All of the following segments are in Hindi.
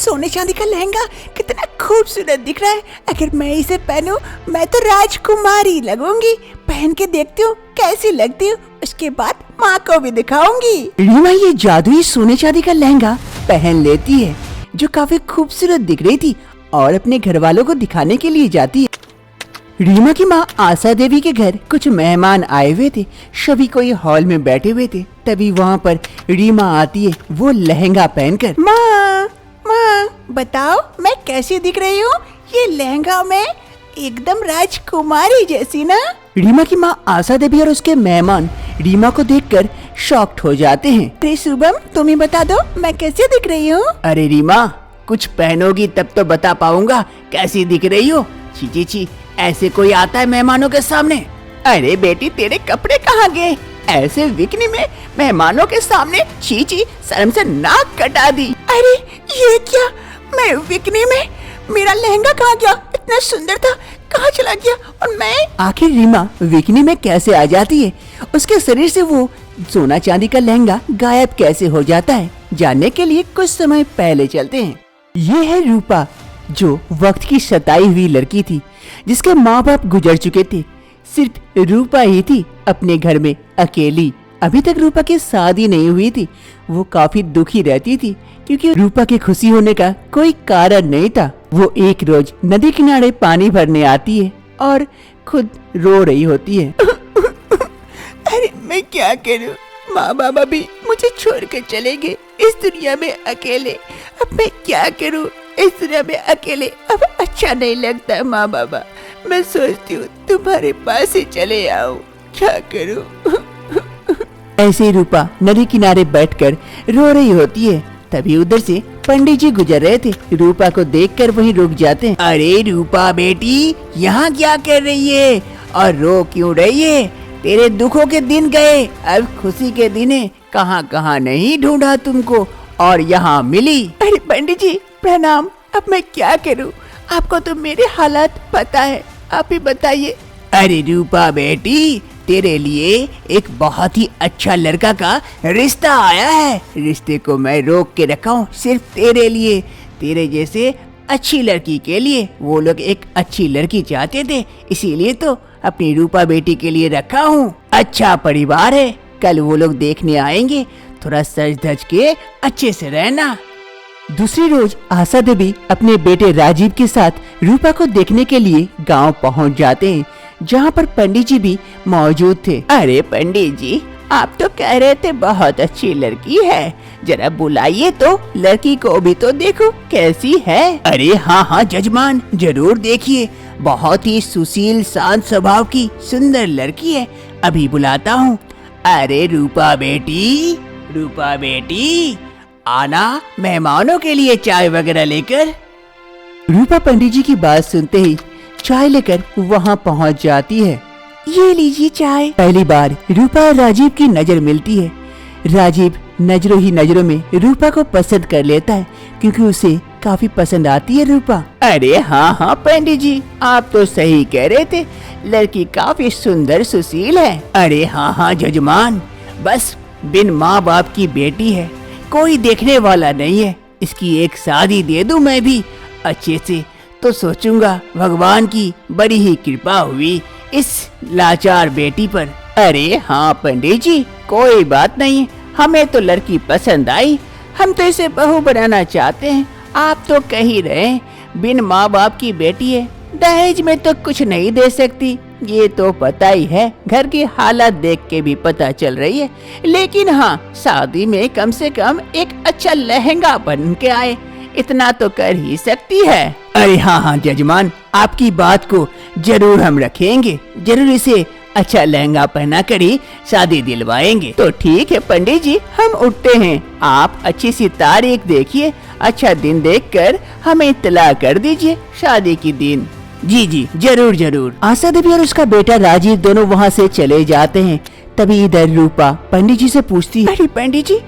सोने चांदी का लहंगा कितना खूबसूरत दिख रहा है। अगर मैं इसे पहनूं मैं तो राजकुमारी लगूंगी। पहन के देखती हूँ कैसी लगती हूँ, उसके बाद माँ को भी दिखाऊंगी। रीमा ये जादुई सोने चांदी का लहंगा पहन लेती है जो काफी खूबसूरत दिख रही थी और अपने घर वालों को दिखाने के लिए जाती है। रीमा की माँ आशा देवी के घर कुछ मेहमान आए हुए थे। सभी कोई हॉल में बैठे हुए थे। तभी वहाँ पर रीमा आती है, वो लहंगा पहनकर। माँ बताओ मैं कैसी दिख रही हूँ? ये लहंगा में एकदम राजकुमारी जैसी ना। रीमा की माँ आशा देवी और उसके मेहमान रीमा को देखकर शॉक्ड हो जाते हैं। अरे शुभम तुम ही बता दो मैं कैसी दिख रही हूँ? अरे रीमा कुछ पहनोगी तब तो बता पाऊंगा कैसी दिख रही हो। छी छी ऐसे कोई आता है मेहमानों के सामने? अरे बेटी तेरे कपड़े कहाँ गए? ऐसे विकनी में मेहमानों के सामने छी शर्म से नाक कटा दी। अरे ये क्या, मैं विकनी में? मेरा लहंगा कहाँ गया? इतना सुंदर था, कहाँ चला गया? और मैं आखिर रीमा विकनी में कैसे आ जाती है? उसके शरीर से वो सोना चांदी का लहंगा गायब कैसे हो जाता है? जानने के लिए कुछ समय पहले चलते हैं। ये है रूपा जो वक्त की सताई हुई लड़की थी जिसके माँ बाप गुजर चुके थे। सिर्फ रूपा ही थी अपने घर में अकेली। अभी तक रूपा की शादी नहीं हुई थी। वो काफी दुखी रहती थी क्योंकि रूपा के खुशी होने का कोई कारण नहीं था। वो एक रोज नदी किनारे पानी भरने आती है और खुद रो रही होती है। अरे मैं क्या करूं? माँ बाबा भी मुझे छोड़ कर चले गए इस दुनिया में अकेले। अब मैं क्या करूं? इस दुनिया में अकेले अब अच्छा नहीं लगता माँ बाबा। मैं सोचती हूँ तुम्हारे पास ही चले आऊं, क्या करूं? ऐसे रूपा नदी किनारे बैठकर रो रही होती है। तभी उधर से पंडित जी गुजर रहे थे। रूपा को देखकर वहीं रुक जाते हैं। अरे रूपा बेटी यहाँ क्या कर रही है और रो क्यों रही है? तेरे दुखों के दिन गए, अब खुशी के दिन है। कहाँ कहाँ नहीं ढूंढा तुमको और यहाँ मिली। अरे पंडित जी प्रणाम। अब मैं क्या करूं? आपको तो मेरे हालात पता है, आप ही बताइए। अरे रूपा बेटी तेरे लिए एक बहुत ही अच्छा लड़का का रिश्ता आया है। रिश्ते को मैं रोक के रखा हूँ सिर्फ तेरे लिए, तेरे जैसे अच्छी लड़की के लिए। वो लोग एक अच्छी लड़की चाहते थे, इसीलिए तो अपनी रूपा बेटी के लिए रखा हूँ। अच्छा परिवार है, कल वो लोग देखने आएंगे, थोड़ा सज धज के अच्छे से रहना। दूसरी रोज आशा देवी अपने बेटे राजीव के साथ रूपा को देखने के लिए गांव पहुंच जाते हैं जहां पर पंडित जी भी मौजूद थे। अरे पंडित जी आप तो कह रहे थे बहुत अच्छी लड़की है, जरा बुलाइए तो लड़की को भी तो देखो कैसी है। अरे हाँ जजमान जरूर देखिए, बहुत ही सुशील शांत स्वभाव की सुंदर लड़की है, अभी बुलाता हूँ। अरे रूपा बेटी आना मेहमानों के लिए चाय वगैरह लेकर। रूपा पंडित जी की बात सुनते ही चाय लेकर वहाँ पहुँच जाती है। ये लीजिए चाय। पहली बार रूपा और राजीव की नजर मिलती है। राजीव नजरों ही नजरों में रूपा को पसंद कर लेता है क्योंकि उसे काफी पसंद आती है रूपा। अरे हाँ पंडित जी आप तो सही कह रहे थे, लड़की काफी सुंदर सुशील है। अरे हाँ जजमान, बस बिन माँ बाप की बेटी है, कोई देखने वाला नहीं है, इसकी एक शादी दे दूं मैं भी अच्छे से, तो सोचूंगा भगवान की बड़ी ही कृपा हुई इस लाचार बेटी पर। अरे हाँ पंडित जी कोई बात नहीं, हमें तो लड़की पसंद आई, हम तो इसे बहू बनाना चाहते हैं। आप तो कह ही रहे बिन माँ बाप की बेटी है, दहेज में तो कुछ नहीं दे सकती, ये तो पता ही है, घर की हालत देख के भी पता चल रही है। लेकिन हाँ शादी में कम से कम एक अच्छा लहंगा बन के आए, इतना तो कर ही सकती है। अरे हाँ जजमान आपकी बात को जरूर हम रखेंगे, जरूर इसे अच्छा लहंगा पहना कर ही शादी दिलवाएंगे। तो ठीक है पंडित जी हम उठते हैं, आप अच्छी सी तारीख देखिए, अच्छा दिन देखकर हमें इत्तला कर दीजिए शादी की दिन। जी जरूर। आशा देवी और उसका बेटा राजीव दोनों वहाँ से चले जाते हैं। तभी इधर रूपा पंडित जी से पूछती है, अरे पंडित जी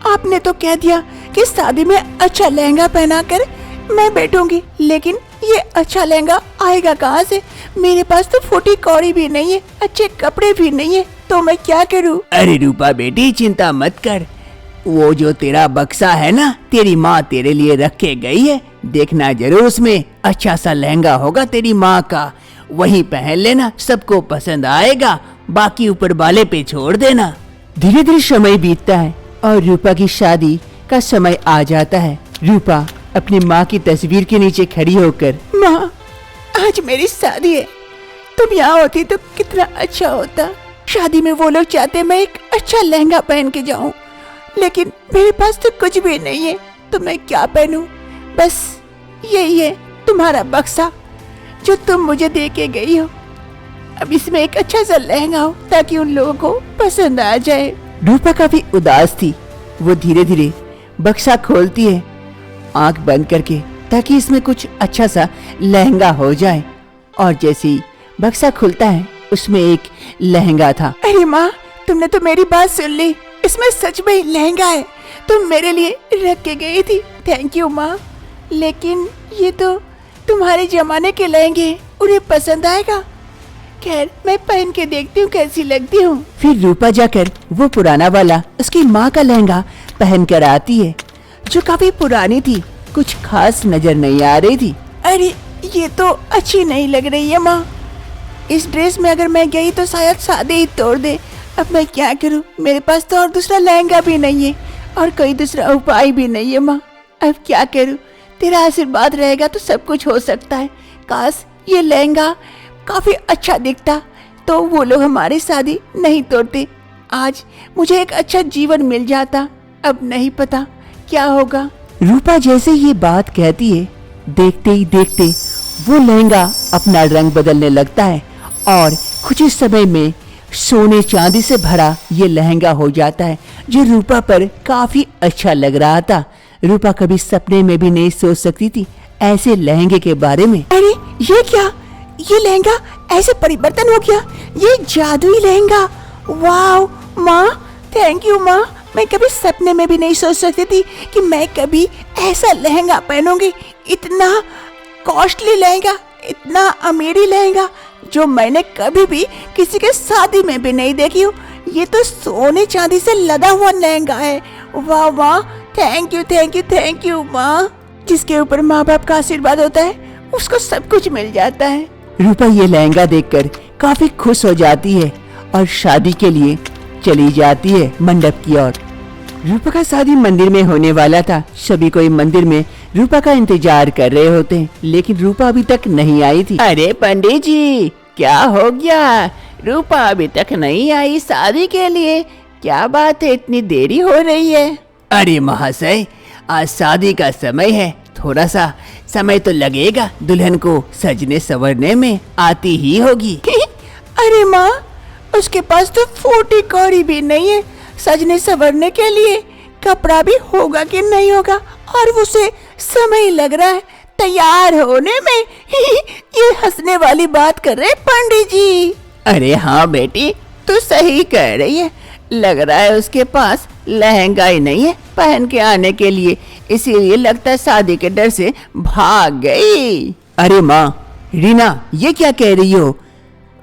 आपने तो कह दिया कि शादी में अच्छा लहंगा पहना कर मैं बैठूंगी, लेकिन ये अच्छा लहंगा आएगा कहाँ से? मेरे पास तो फूटी कौड़ी भी नहीं है, अच्छे कपड़े भी नहीं है, तो मैं क्या करूँ? अरे रूपा बेटी चिंता मत कर, वो जो तेरा बक्सा है ना, तेरी माँ तेरे लिए रख के गई है, देखना जरूर उसमें अच्छा सा लहंगा होगा तेरी माँ का, वही पहन लेना, सबको पसंद आएगा, बाकी ऊपर वाले पे छोड़ देना। धीरे धीरे समय बीतता है और रूपा की शादी का समय आ जाता है। रूपा अपनी माँ की तस्वीर के नीचे खड़ी होकर, माँ आज मेरी शादी है, तुम यहाँ होती तो कितना अच्छा होता। शादी में वो लोग चाहते मैं एक अच्छा लहंगा पहन के जाऊं, लेकिन मेरे पास तो कुछ भी नहीं है, तो मैं क्या पहनूं? बस यही है तुम्हारा बक्सा जो तुम मुझे दे के गई हो। अब इसमें एक अच्छा सा लहंगा हो ताकि उन लोगों को पसंद आ जाए। रूपा काफी उदास थी। वो धीरे धीरे बक्सा खोलती है आंख बंद करके, ताकि इसमें कुछ अच्छा सा लहंगा हो जाए। और जैसे ही बक्सा खुलता है उसमें एक लहंगा था। अरे माँ, तुमने तो मेरी बात सुन ली, इसमें सच में लहंगा है, तुम मेरे लिए रख के गई थी। थैंक यू माँ, लेकिन ये तो तुम्हारे जमाने के लहंगे, उन्हें पसंद आएगा। खैर मैं पहन के देखती हूँ कैसी लगती हूँ। फिर रूपा जाकर वो पुराना वाला उसकी माँ का लहंगा पहन कर आती है, जो काफी पुरानी थी, कुछ खास नजर नहीं आ रही थी। अरे ये तो अच्छी नहीं लग रही है माँ, इस ड्रेस में अगर मैं गई तो शायद शादी ही तोड़ दे। अब मैं क्या करूँ, मेरे पास तो और दूसरा लहंगा भी नहीं है और कोई दूसरा उपाय भी नहीं है माँ। अब क्या करूँ, तेरा आशीर्वाद रहेगा तो सब कुछ हो सकता है। काश ये लहंगा काफी अच्छा दिखता तो वो लोग हमारी शादी नहीं तोड़ते, आज मुझे एक अच्छा जीवन मिल जाता। अब नहीं पता क्या होगा। रूपा जैसे ये बात कहती है, देखते ही देखते वो लहंगा अपना रंग बदलने लगता है और कुछ ही समय में सोने चांदी से भरा ये लहंगा हो जाता है, जो रूपा पर काफी अच्छा लग रहा था। रूपा कभी सपने में भी नहीं सोच सकती थी ऐसे लहंगे के बारे में। अरे ये क्या, ये लहंगा ऐसे परिवर्तन हो गया, ये जादुई लहंगा। वाओ माँ, थैंक यू माँ, मैं कभी सपने में भी नहीं सोच सकती थी कि मैं कभी ऐसा लहंगा पहनूंगी। इतना कॉस्टली लहंगा, इतना अमीरी लहंगा जो मैंने कभी भी किसी के शादी में भी नहीं देखी हूँ। ये तो सोने चांदी से लदा हुआ लहंगा है। वाह वाह, thank you thank you thank you माँ। जिसके ऊपर माँ बाप का आशीर्वाद होता है उसको सब कुछ मिल जाता है। रूपा ये लहंगा देखकर काफी खुश हो जाती है और शादी के लिए चली जाती है मंडप की ओर। रूपा का शादी मंदिर में होने वाला था। सभी कोई मंदिर में रूपा का इंतजार कर रहे होते हैं, लेकिन रूपा अभी तक नहीं आई थी। अरे पंडित जी, क्या हो गया? रूपा अभी तक नहीं आई शादी के लिए, क्या बात है, इतनी देरी हो रही है? अरे महाशय, आज शादी का समय है, थोड़ा सा समय तो लगेगा, दुल्हन को सजने संवरने में आती ही होगी। अरे माँ, उसके पास तो फूटी कौड़ी भी नहीं है सजने संवरने के लिए, कपड़ा भी होगा कि नहीं होगा, और उसे समय लग रहा है तैयार होने में। ये हंसने वाली बात कर रहे पंडित जी। अरे हाँ बेटी, तू सही कह रही है, लग रहा है उसके पास लहंगा ही नहीं है पहन के आने के लिए, इसीलिए लगता है शादी के डर से भाग गई। अरे माँ रीना, ये क्या कह रही हो?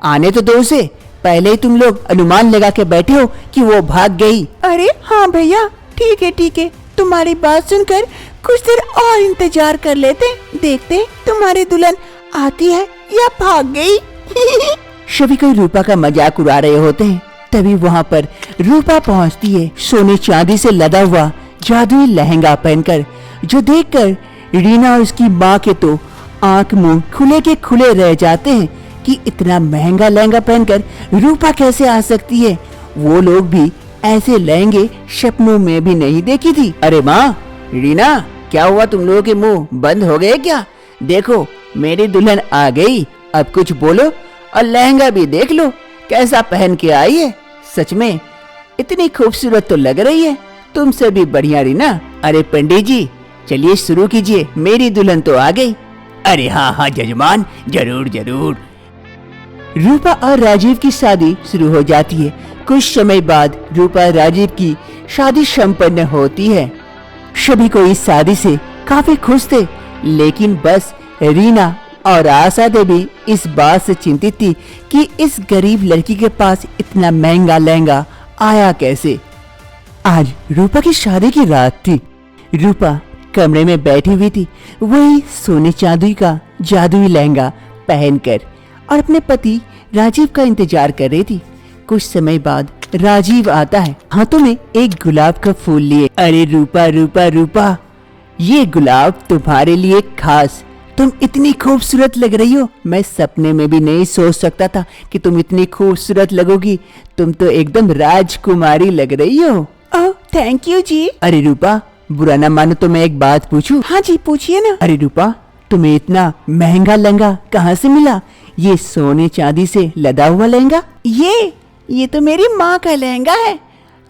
आने तो दो उसे, पहले ही तुम लोग अनुमान लगा के बैठे हो कि वो भाग गई। अरे हाँ भैया, ठीक है, तुम्हारी बात सुनकर कुछ देर और इंतजार कर लेते, देखते तुम्हारी दुल्हन आती है या भाग गई। सभी कोई रूपा का मजाक उड़ा रहे होते हैं, तभी वहाँ पर रूपा पहुँचती है सोने चांदी से लदा हुआ जादुई लहंगा पहनकर, जो देखकर रीना और उसकी माँ के तो आंख मुंह खुले के खुले रह जाते हैं कि इतना महंगा लहंगा पहनकर रूपा कैसे आ सकती है। वो लोग भी ऐसे लहंगे सपनों में भी नहीं देखी थी। अरे माँ, रीना, क्या हुआ, तुम लोगों के मुंह बंद हो गए क्या? देखो मेरी दुल्हन आ गई, अब कुछ बोलो, और लहंगा भी देख लो कैसा पहन के आई है। सच में इतनी खूबसूरत तो लग रही है, तुमसे भी बढ़िया रीना। अरे पंडित जी, चलिए शुरू कीजिए, मेरी दुल्हन तो आ गई। अरे हाँ जजमान, जरूर। रूपा और राजीव की शादी शुरू हो जाती है। कुछ समय बाद रूपा और राजीव की शादी संपन्न होती है। सभी को इस शादी से काफी खुश थे, लेकिन बस रीना और आशा देवी इस बात से चिंतित थी कि इस गरीब लड़की के पास इतना महंगा लहंगा आया कैसे। आज रूपा की शादी की रात थी। रूपा कमरे में बैठी हुई थी, वही सोने चांदी का जादुई लहंगा पहनकर, और अपने पति राजीव का इंतजार कर रही थी। कुछ समय बाद राजीव आता है, हाथों में एक गुलाब का फूल लिए। अरे रूपा रूपा रूपा, ये गुलाब तुम्हारे लिए खास। तुम इतनी खूबसूरत लग रही हो, मैं सपने में भी नहीं सोच सकता था कि तुम इतनी खूबसूरत लगोगी। तुम तो एकदम राजकुमारी लग रही हो। ओह थैंक यू जी। अरे रूपा, बुरा ना मानो तो मैं एक बात पूछूं? हाँ जी पूछिए ना। अरे रूपा, तुम्हें इतना महंगा लहंगा कहाँ से मिला? ये सोने चांदी से लदा हुआ लहंगा? ये तो मेरी माँ का लहंगा है।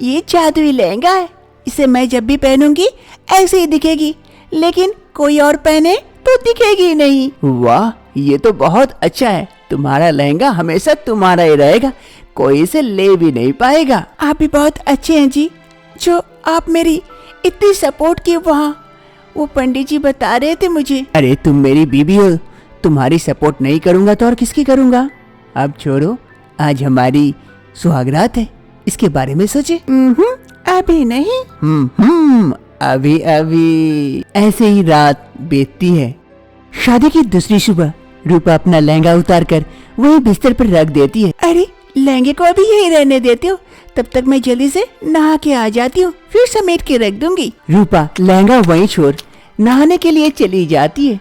ये जादुई लहंगा है। इसे मैं जब भी पहनूंगी ऐसे ही दिखेगी, लेकिन कोई और पहने तो दिखेगी नहीं। वाह, ये तो बहुत अच्छा है। तुम्हारा लहंगा हमेशा तुम्हारा ही रहेगा, कोई इसे ले भी नहीं पाएगा। आप भी बहुत अच्छे हैं जी, जो आप मेरी इतनी सपोर्ट की। वहाँ वो पंडित जी बता रहे थे मुझे। अरे तुम मेरी बीबी हो, तुम्हारी सपोर्ट नहीं करूँगा तो और किसकी करूँगा? अब छोड़ो, आज हमारी सुहागरात है, इसके बारे में सोचे। अभी नहीं। अभी अभी। ऐसे ही रात बीतती है। शादी की दूसरी सुबह रूपा अपना लहंगा उतारकर वही बिस्तर पर रख देती है। अरे लहंगे को अभी यही रहने देती हूँ, तब तक मैं जल्दी से नहा के आ जाती हूँ, फिर समेट के रख दूंगी। रूपा लहंगा वहीं छोड़ नहाने के लिए चली जाती है।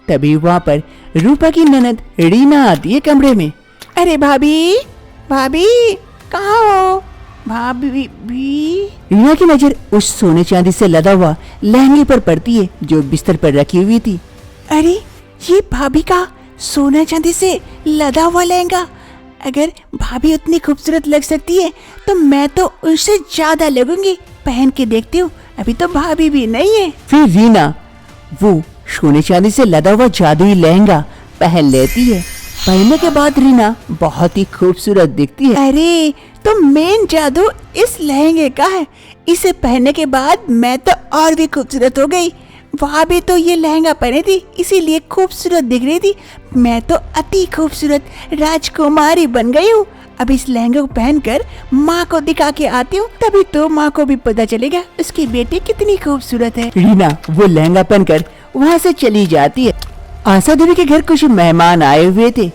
तभी वहाँ पर रूपा की ननद रीना आती है कमरे में। अरे भाभी, भाभी कहाँ हो? भाभी भी। रीना की नजर उस सोने चांदी से लदा हुआ लहंगे पर पड़ती है जो बिस्तर पर रखी हुई थी। अरे ये भाभी का सोना चांदी से लदा हुआ लहंगा। अगर भाभी उतनी खूबसूरत लग सकती है तो मैं तो उनसे ज्यादा लगूंगी। पहन के देखती हूँ, अभी तो भाभी भी नहीं है। फिर रीना वो सोने चांदी से लदा हुआ जादुई लहंगा पहन लेती है। पहनने के बाद रीना बहुत ही खूबसूरत दिखती है। अरे तो मेन जादू इस लहंगे का है। इसे पहनने के बाद मैं तो और भी खूबसूरत हो गई। वहाँ भी तो ये लहंगा पहने थी, इसीलिए खूबसूरत दिख रही थी। मैं तो अति खूबसूरत राजकुमारी बन गई हूँ। अब इस लहंगे को पहनकर माँ को दिखा के आती हूँ, तभी तो माँ को भी पता चलेगा उसकी बेटी कितनी खूबसूरत है। रीना वो लहंगा पहनकर वहाँ से चली जाती है। आशा देवी के घर कुछ मेहमान आए हुए थे।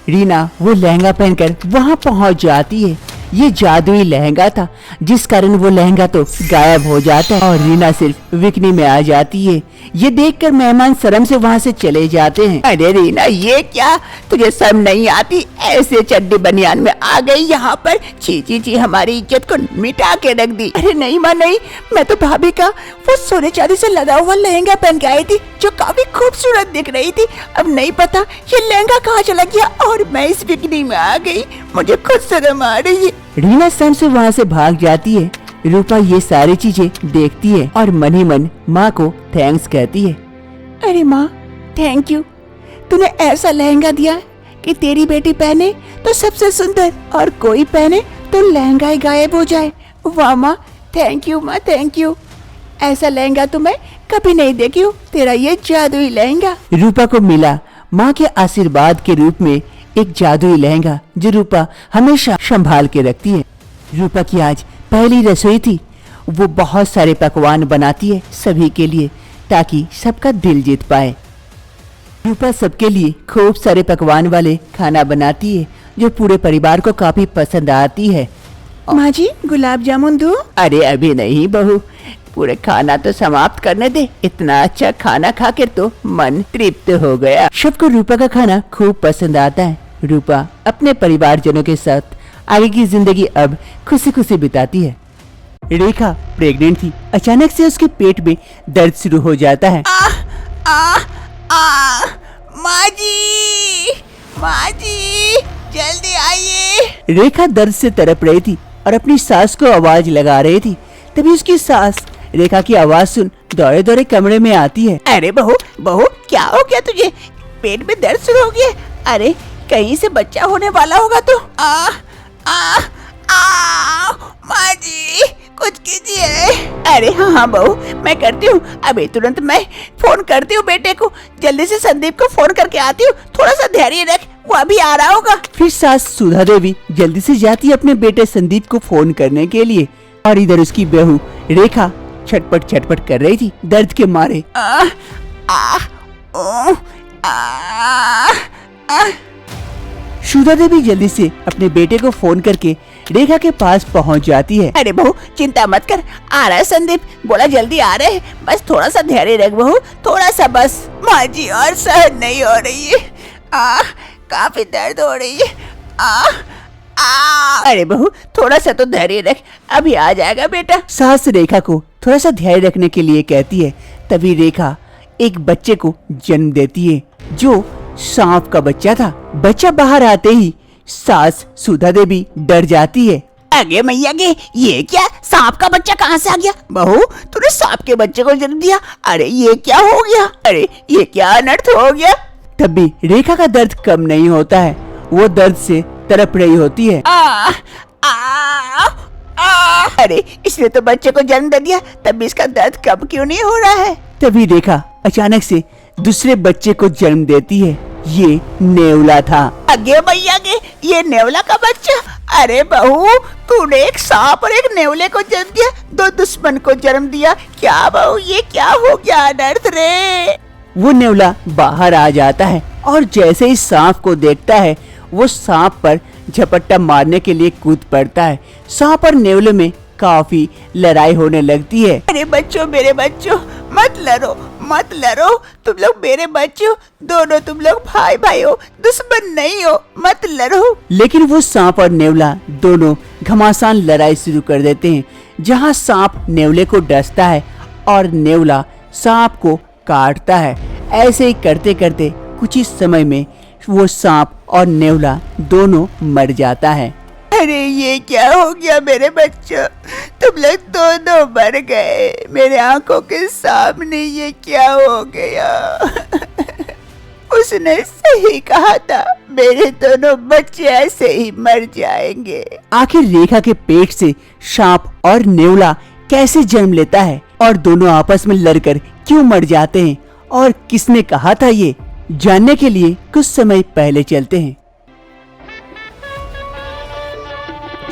रीना वो लहंगा पहनकर वहाँ पहुँच जाती है। ये जादुई लहंगा था, जिस कारण वो लहंगा तो गायब हो जाता है और रीना सिर्फ बिकनी में आ जाती है। ये देखकर मेहमान शर्म से वहाँ से चले जाते हैं। अरे रीना, ये क्या, तुझे शर्म नहीं आती? ऐसे चड्डी बनियान में आ गई यहाँ पर। ची ची ची, हमारी इज्जत को मिटा के रख दी। अरे नहीं माँ नहीं, मैं तो भाभी का वो सोने चांदी से लदा हुआ लहंगा पहन के आई थी जो काफी खूबसूरत दिख रही थी। अब नहीं पता ये लहंगा कहाँ चला गया और मैं इस बिकनी में आ गई। मुझे खुद शर्म आ रही है। रीना शर्म से वहाँ से भाग जाती है। रूपा ये सारी चीजें देखती है और मन ही मन माँ को थैंक्स कहती है। अरे माँ, थैंक यू। तूने ऐसा लहंगा दिया कि तेरी बेटी पहने तो सबसे सुंदर और कोई पहने तो लहंगा ही गायब हो जाए। वाह माँ, थैंक यू माँ, थैंक यू। ऐसा लहंगा तो मैं कभी नहीं देखी हूँ, तेरा ये जादुई लहंगा। रूपा को मिला माँ के आशीर्वाद के रूप में एक जादुई लहंगा जो रूपा हमेशा संभाल के रखती है। रूपा की आज पहली रसोई थी। वो बहुत सारे पकवान बनाती है सभी के लिए, ताकि सबका दिल जीत पाए। रूपा सबके लिए खूब सारे पकवान वाले खाना बनाती है जो पूरे परिवार को काफी पसंद आती है। माँ जी, गुलाब जामुन दूं? अरे अभी नहीं बहू, पूरे खाना तो समाप्त करने दे। इतना अच्छा खाना खा के तो मन तृप्त हो गया। सबको रूपा का खाना खूब पसंद आता है। रूपा अपने परिवारजनों के साथ आगे की जिंदगी अब खुशी खुशी बिताती है। रेखा प्रेग्नेंट थी। अचानक से उसके पेट में दर्द शुरू हो जाता है। माँ जी, जल्दी आइए। रेखा दर्द से तड़प रही थी और अपनी सास को आवाज लगा रही थी। तभी उसकी सास रेखा की आवाज सुन दौड़े दौड़े कमरे में आती है। अरे बहू, बहू क्या हो गया तुझे? पेट में दर्द शुरू हो गया? अरे कहीं से बच्चा होने वाला होगा तो। माँ जी, कुछ कीजिए। अरे हाँ बहू, मैं करती हूँ। अभी तुरंत मैं फोन करती हूँ बेटे को। जल्दी से संदीप को फोन करके आती हूँ। थोड़ा सा धैर्य रख, वो अभी आ रहा होगा। फिर सास सुधा देवी जल्दी से जाती है अपने बेटे संदीप को फोन करने के लिए। और इधर उसकी बहू रेखा छटपट छटपट कर रही थी दर्द के मारे। सुधा देवी जल्दी से अपने बेटे को फोन करके रेखा के पास पहुंच जाती है। अरे बहू चिंता मत कर, आ रहा है संदीप, बोला जल्दी आ रहे हैं, बस थोड़ा सा धैर्य रख बहू, थोड़ा सा बस। माँ जी और सहन नहीं हो रही है, काफी दर्द हो रही है। अरे बहू थोड़ा सा तो धैर्य रख, अभी आ जाएगा बेटा। सास रेखा को थोड़ा सा धैर्य रखने के लिए कहती है। तभी रेखा एक बच्चे को जन्म देती है जो सांप का बच्चा था। बच्चा बाहर आते ही सास सुधा देवी डर जाती है। आगे मैया गे, ये क्या सांप का बच्चा कहाँ से आ गया? बहू तूने सांप के बच्चे को जन्म दिया, अरे ये क्या हो गया? अरे ये क्या अनर्थ हो गया? तब भी रेखा का दर्द कम नहीं होता है, वो दर्द से तड़प रही होती है। अरे इसने तो बच्चे को जन्म दे दिया, तब भी इसका दर्द कम क्यों नहीं हो रहा है? तभी रेखा अचानक से दूसरे बच्चे को जन्म देती है। ये नेवला था। अगे भैया के, ये नेवला का बच्चा? अरे बहू तूने एक सांप और एक नेवले को जन्म दिया, दो दुश्मन को जन्म दिया। क्या बहू ये क्या हो गया अनर्थ रे? वो नेवला बाहर आ जाता है और जैसे ही सांप को देखता है वो सांप पर झपट्टा मारने के लिए कूद पड़ता है। सांप और नेवले में काफी लड़ाई होने लगती है। अरे बच्चों, मेरे बच्चों, मत लड़ो, तुम लोग मेरे बच्चों, दोनों तुम लोग भाई भाई हो, दुश्मन नहीं हो, मत लड़ो। लेकिन वो सांप और नेवला दोनों घमासान लड़ाई शुरू कर देते हैं, जहाँ सांप नेवले को डसता है और नेवला सांप को काटता है। ऐसे ही करते करते कुछ ही समय में वो सांप और नेवला दोनों मर जाता है। अरे ये क्या हो गया मेरे बच्चों, तुम लोग दोनों मर गए, मेरे आंखों के सामने ये क्या हो गया? उसने सही कहा था, मेरे दोनों बच्चे ऐसे ही मर जाएंगे। आखिर रेखा के पेट से सांप और नेवला कैसे जन्म लेता है और दोनों आपस में लड़कर क्यों मर जाते हैं और किसने कहा था ये जानने के लिए कुछ समय पहले चलते हैं।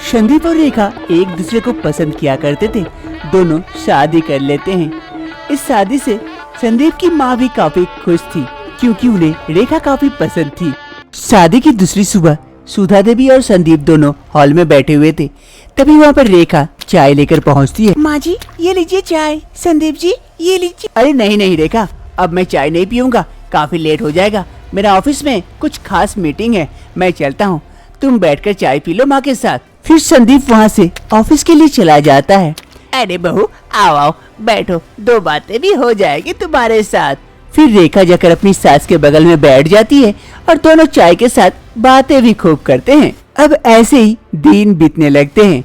संदीप और रेखा एक दूसरे को पसंद किया करते थे, दोनों शादी कर लेते हैं। इस शादी से संदीप की माँ भी काफी खुश थी क्योंकि उन्हें रेखा काफी पसंद थी। शादी की दूसरी सुबह सुधा देवी और संदीप दोनों हॉल में बैठे हुए थे। तभी वहाँ पर रेखा चाय लेकर पहुँचती है। माँ जी ये लीजिए चाय, संदीप जी ये लीजिए। अरे नहीं रेखा, अब मैं चाय नहीं पीऊंगा, काफी लेट हो जाएगा, मेरा ऑफिस में कुछ खास मीटिंग है, मैं चलता हूँ, तुम बैठकर चाय पी लो माँ के साथ। फिर संदीप वहाँ से ऑफिस के लिए चला जाता है। अरे बहू आओ बैठो, दो बातें भी हो जाएगी तुम्हारे साथ। फिर रेखा जाकर अपनी सास के बगल में बैठ जाती है और दोनों चाय के साथ बातें भी खूब करते हैं। अब ऐसे ही दिन बीतने लगते हैं।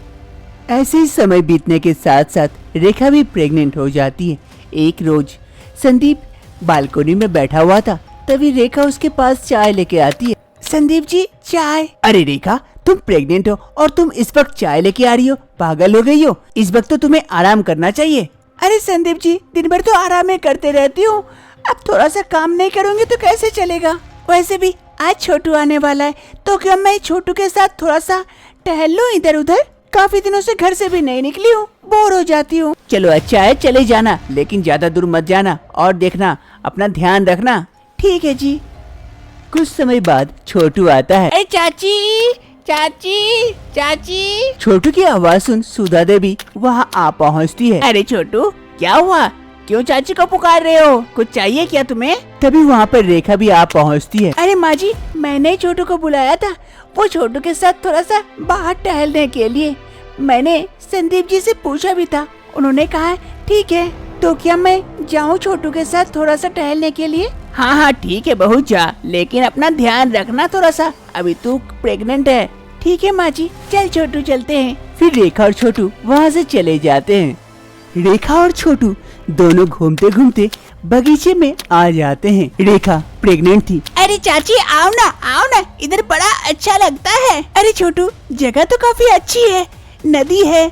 ऐसे ही समय बीतने के साथ साथ रेखा भी प्रेग्नेंट हो जाती है। एक रोज संदीप बालकोनी में बैठा हुआ था, तभी रेखा उसके पास चाय लेके आती है। संदीप जी चाय। अरे रेखा तुम प्रेग्नेंट हो और तुम इस वक्त चाय लेके आ रही हो, पागल हो गई हो, इस वक्त तो तुम्हें आराम करना चाहिए। अरे संदीप जी दिन भर तो आराम ही करते रहती हूँ, अब थोड़ा सा काम नहीं करूँगी तो कैसे चलेगा? वैसे भी आज छोटू आने वाला है, तो क्या मैं छोटू के साथ थोड़ा सा टहल लूँ इधर उधर? काफी दिनों से घर से भी नहीं निकली हूँ, बोर हो जाती हूँ। चलो अच्छा है चले जाना, लेकिन ज्यादा दूर मत जाना और देखना अपना ध्यान रखना। ठीक है जी। कुछ समय बाद छोटू आता है। चाची चाची चाची। छोटू की आवाज सुन सुधा देवी वहाँ आ पहुँचती है। अरे छोटू क्या हुआ, क्यों चाची को पुकार रहे हो, कुछ चाहिए क्या तुम्हें? तभी वहाँ पर रेखा भी आ पहुँचती है। अरे माँ जी मैंने छोटू को बुलाया था, वो छोटू के साथ थोड़ा सा बाहर टहलने के लिए। मैंने संदीप जी से पूछा भी था, उन्होंने कहा ठीक है, तो क्या मैं जाऊँ छोटू के साथ थोड़ा सा टहलने के लिए? हाँ ठीक है बहू जा, लेकिन अपना ध्यान रखना थोड़ा सा, अभी तू प्रेग्नेंट है। ठीक है माँ जी, चल छोटू चलते हैं। फिर रेखा और छोटू वहाँ से चले जाते हैं। रेखा और छोटू दोनों घूमते घूमते बगीचे में आ जाते हैं। रेखा प्रेग्नेंट थी। अरे चाची आओ ना, इधर बड़ा अच्छा लगता है। अरे छोटू जगह तो काफी अच्छी है, नदी है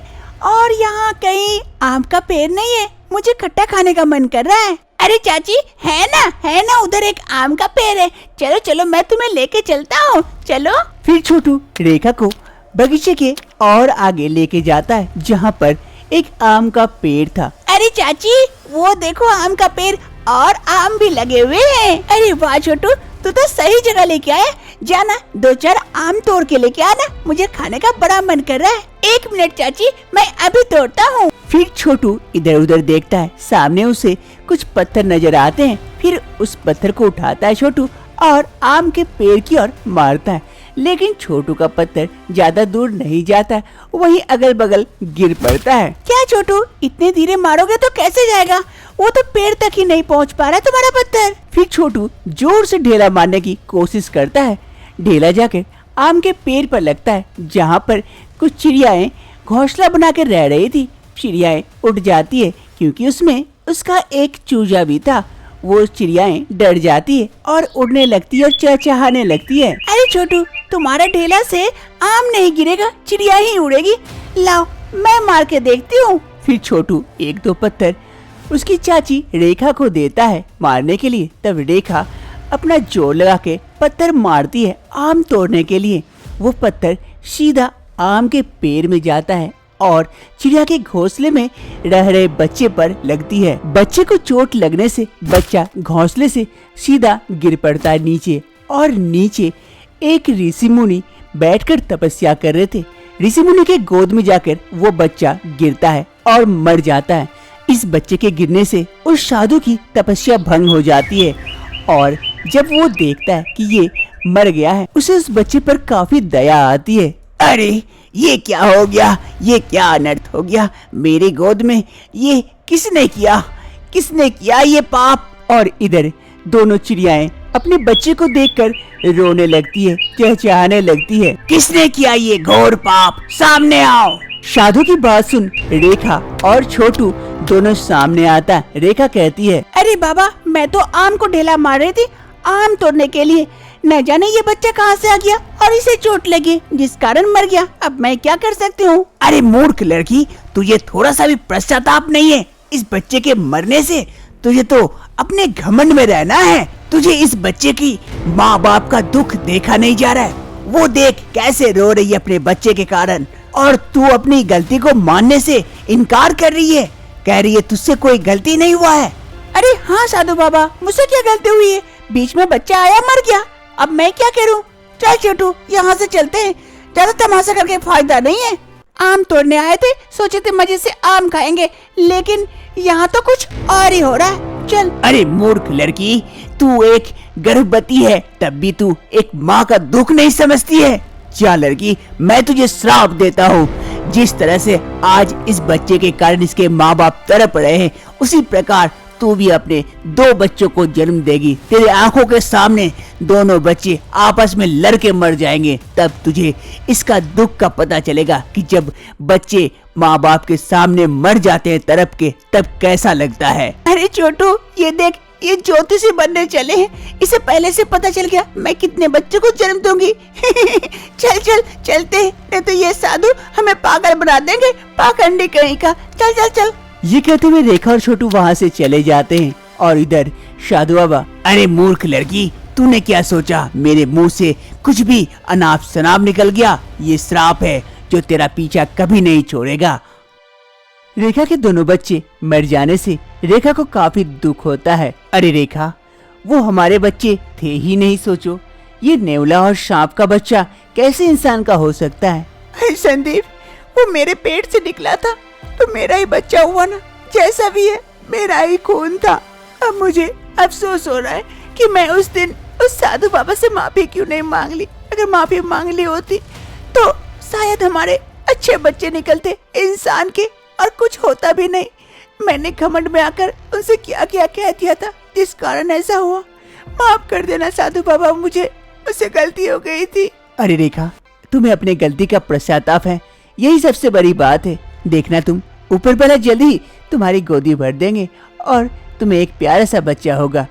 और यहाँ कहीं आम का पेड़ नहीं है, मुझे खट्टा खाने का मन कर रहा है। अरे चाची है ना उधर एक आम का पेड़ है, चलो चलो मैं तुम्हें लेके चलता हूँ, चलो। फिर छोटू रेखा को बगीचे के और आगे लेके जाता है, जहाँ पर एक आम का पेड़ था। अरे चाची, वो देखो आम का पेड़, और आम भी लगे हुए हैं। अरे वाह छोटू, तू तो सही जगह लेके आया। जाना 2-4 आम तोड़ के लेके आना, मुझे खाने का बड़ा मन कर रहा है। 1 मिनट चाची, मैं अभी तोड़ता हूँ। फिर छोटू इधर उधर देखता है, सामने उसे कुछ पत्थर नजर आते हैं। फिर उस पत्थर को उठाता है छोटू और आम के पेड़ की ओर मारता है, लेकिन छोटू का पत्थर ज्यादा दूर नहीं जाता, वहीं अगल बगल गिर पड़ता है। क्या छोटू, इतने धीरे मारोगे तो कैसे जाएगा? वो तो पेड़ तक ही नहीं पहुंच पा रहा तुम्हारा पत्थर। फिर छोटू जोर से ढेला मारने की कोशिश करता है। ढेला जाकर आम के पेड़ पर लगता है, जहाँ पर कुछ चिड़ियाएं घोंसला बना के रह रही थी। चिड़ियाएं उड़ जाती है क्योंकि उसमें उसका एक चूजा भी था। वो चिड़ियाएं डर जाती है और उड़ने लगती है और चहचहाने लगती है। अरे छोटू, तुम्हारा ढेला से आम नहीं गिरेगा, चिड़िया ही उड़ेगी। लाओ, मैं मार के देखती हूँ। फिर छोटू 1-2 पत्थर उसकी चाची रेखा को देता है मारने के लिए। तब रेखा अपना जोर लगा के पत्थर मारती है आम तोड़ने के लिए। वो पत्थर सीधा आम के पेड़ में जाता है और चिड़िया के घोंसले में रह रहे बच्चे पर लगती है। बच्चे को चोट लगने से बच्चा घोंसले से सीधा गिर पड़ता है नीचे, और नीचे एक ऋषि मुनि बैठकर तपस्या कर रहे थे। ऋषि मुनि के गोद में जाकर वो बच्चा गिरता है और मर जाता है। इस बच्चे के गिरने से उस साधु की तपस्या भंग हो जाती है, और जब वो देखता है कि ये मर गया है, उसे उस बच्चे पर काफी दया आती है। अरे ये क्या हो गया, ये क्या अनर्थ हो गया मेरी गोद में, ये किसने किया ये पाप। और इधर दोनों चिड़ियाएं अपने बच्चे को देखकर रोने लगती है, चहचहाने लगती है। किसने किया ये घोर पाप, सामने आओ। साधु की बात सुन रेखा और छोटू दोनों सामने आता। रेखा कहती है, अरे बाबा, मैं तो आम को ढेला मार रही थी आम तोड़ने के लिए। न जाने ये बच्चा कहाँ से आ गया और इसे चोट लगी, जिस कारण मर गया। अब मैं क्या कर सकती हूँ? अरे मूर्ख लड़की, तुझे थोड़ा सा भी पश्चाताप नहीं है इस बच्चे के मरने से? तुझे तो अपने घमंड में रहना है। तुझे इस बच्चे की माँ बाप का दुख देखा नहीं जा रहा है। वो देख कैसे रो रही है अपने बच्चे के कारण, और तू अपनी गलती को मानने से इनकार कर रही है, कह रही है तुझसे कोई गलती नहीं हुआ है। अरे हाँ साधु बाबा, मुझसे क्या गलती हुई है? बीच में बच्चा आया, मर गया, अब मैं क्या करूँ? चल छोटू, यहाँ से चलते हैं, ज्यादा तमाशा करके फायदा नहीं है। आम तोड़ने आए थे, सोचे थे मजे से आम खाएंगे, लेकिन यहाँ तो कुछ और ही हो रहा है। चल। अरे मूर्ख लड़की, तू एक गर्भवती है, तब भी तू एक माँ का दुख नहीं समझती है। जा लड़की, मैं तुझे श्राप देता हूँ। जिस तरह से आज इस बच्चे के कारण इसके माँ बाप तड़प रहे हैं, उसी प्रकार तू भी अपने 2 बच्चों को जन्म देगी। तेरे आंखों के सामने दोनों बच्चे आपस में लड़के मर जाएंगे। तब तुझे इसका दुख का पता चलेगा कि जब बच्चे माँ बाप के सामने मर जाते हैं तड़प के, तब कैसा लगता है। अरे छोटू, ये देख, ये ज्योतिषी बनने चले हैं। इसे पहले से पता चल गया मैं कितने बच्चों को जन्म दूंगी। चल चल चलते हैं, नहीं तो ये साधु हमें पागल बना देंगे, पाखंडी कहीं का। चल चल चल। ये कहते हुए रेखा और छोटू वहाँ से चले जाते हैं। और इधर साधु बाबा, अरे मूर्ख लड़की, तूने क्या सोचा मेरे मुंह से कुछ भी अनाप शनाप निकल गया? ये श्राप है जो तेरा पीछा कभी नहीं छोड़ेगा। रेखा के दोनों बच्चे मर जाने से रेखा को काफी दुख होता है। अरे रेखा, वो हमारे बच्चे थे ही नहीं। सोचो, ये नेवला और सांप का बच्चा कैसे इंसान का हो सकता है? अरे संदीप, वो मेरे पेट से निकला था तो मेरा ही बच्चा हुआ ना। जैसा भी है, मेरा ही खून था। अब मुझे अफसोस हो रहा है कि मैं उस दिन उस साधु बाबा से माफी क्यों नहीं मांग ली। अगर माफी मांग ली होती तो शायद हमारे अच्छे बच्चे निकलते इंसान के, और कुछ होता भी नहीं। मैंने घमंड में आकर उनसे क्या क्या कह दिया था, जिस कारण ऐसा हुआ। माफ कर देना साधु बाबा, मुझसे गलती हो गई थी। अरे रेखा, तुम्हें अपने गलती का पश्चाताप है, यही सबसे बड़ी बात है। देखना, तुम ऊपर वाला जल्द ही तुम्हारी गोदी भर देंगे और तुम्हें एक प्यारा सा बच्चा होगा।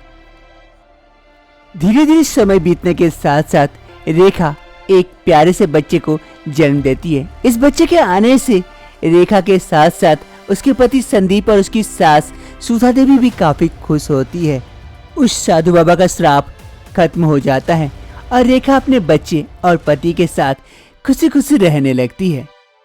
धीरे धीरे समय बीतने के साथ साथ रेखा एक प्यारे से बच्चे को जन्म देती है। इस बच्चे के आने से रेखा के साथ साथ उसके पति संदीप और उसकी सास सुधा देवी भी काफी खुश होती है। उस साधु बाबा का श्राप खत्म हो जाता है और रेखा अपने बच्चे और पति के साथ खुशी खुशी रहने लगती है।